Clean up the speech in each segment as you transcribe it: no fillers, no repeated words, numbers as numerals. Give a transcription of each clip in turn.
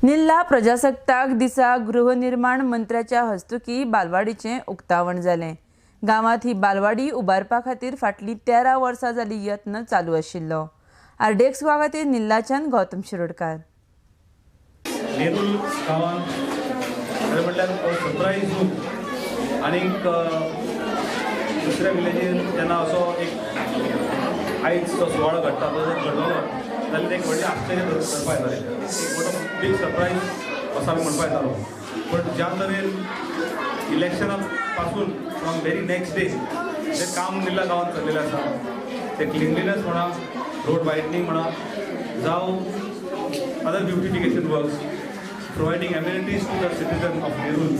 निल्ला प्रजासत्ताक दिसा गृहनिर्माण मंत्र्याच्या हस्तुकी बालवाडीचे उक्तावण जालें। गांवांत ही बालवाडी उबारपा खातीर फाटलीं 13 वर्सां जाली यत्न चालू आशिल्लो। आरडीएक्स खातीर निल्लाच्यान गौतम शिरोडकार। नेरूल गांवांत खरें म्हटल्यार सरप्रायज न्हू आनी दुसऱ्या विलेजीन जेन्ना असो एक आयज जो सुवाळो घडटा तो जर घडलो जाल्यार एक व्हडलें आश्चर्य करपा येतालें, एक व्हडलो बीग सरप्रायज असो आमी म्हणपा येतालो। बट ज्या तरेन इलेक्शना पासून फ्रॉम व्हेरी नेक्स्ट डे तें काम निल्ला गांवांत चल्लेलें आसा, ते क्लिनलीनेस म्हणा, रोड वायडनींग म्हणा, जावं other beautification works, providing amenities to the citizen of Nerul.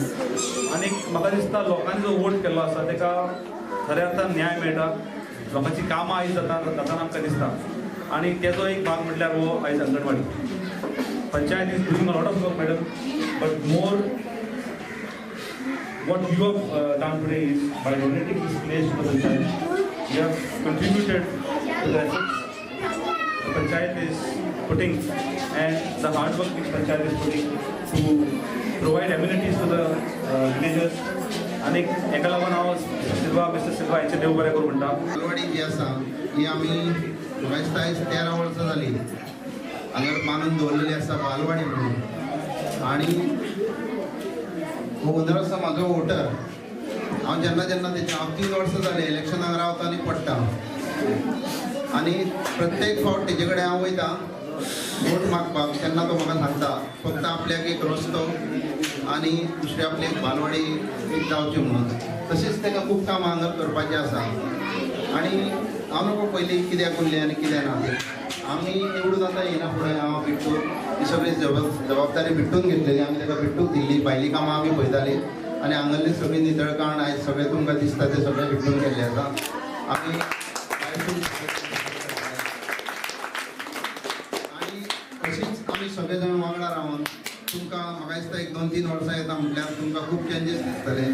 आनी म्हाका दिसता लोकांनी जो वोट केल्लो आसा तेका खऱ्या अर्थान न्याय मेळटा, लोकांची कामां आयज जाताना आमकां दिसता। आनी तेजो एक भाग म्हटल्यार हो आयज anganwadi panchayat is doing a lot of work madam, but more what you have done today is by donating this place to the panchayat, you have contributed to the efforts the panchayat is putting and the hard work which panchayat is putting to provide amenities to the villagers. आणि एका लागून हांव mister सिल्वा हेचे देव बरें करूं म्हणटा। बालवाडी जी आसा ही आमी म्हाका आयज 13 वर्सां जाली हांगा मानून दवरलेली आसा बालवाडी म्हणून। आनी हो ओनर आसा म्हाजो वोटर, हांव जेन्ना तेचे हांव 3 वर्सां जाली इलेक्शनाक रावता आनी पडटा आनी प्रत्येक फावट तेजे कडेन हांव वयता वोट मागपाक, तेन्ना तो म्हाका सांगता फक्त आपल्याक एक रस्तो आनी दुसरी आपली एक बालवाडी एक जावची म्हणून। तशेंच ताका खूब काम हांगा करपाचें आसा आनी हांव नको पयलीं कित्याक उरलें आनी कितें ना तें आमी निवडून आतां येना फुडें हांव भिट्टून ही सगळी जबाबदारी भिट्टून घेतलेली, आमी ताका भिट्टूक दिल्ली, भायलीं कामां आमी पळयतालीं आनी हांगासरली सगळी नितळकाण आयज सगळें तुमकां दिसता तें सगळें भिट्टून केल्लें आसा। आमी आनी अशीच आमी सगळे जाण वांगडा रावन तुमकां म्हाका दिसता एक 2-3 वर्सां येता म्हटल्यार तुमकां खूब चेंजीस दिसतले।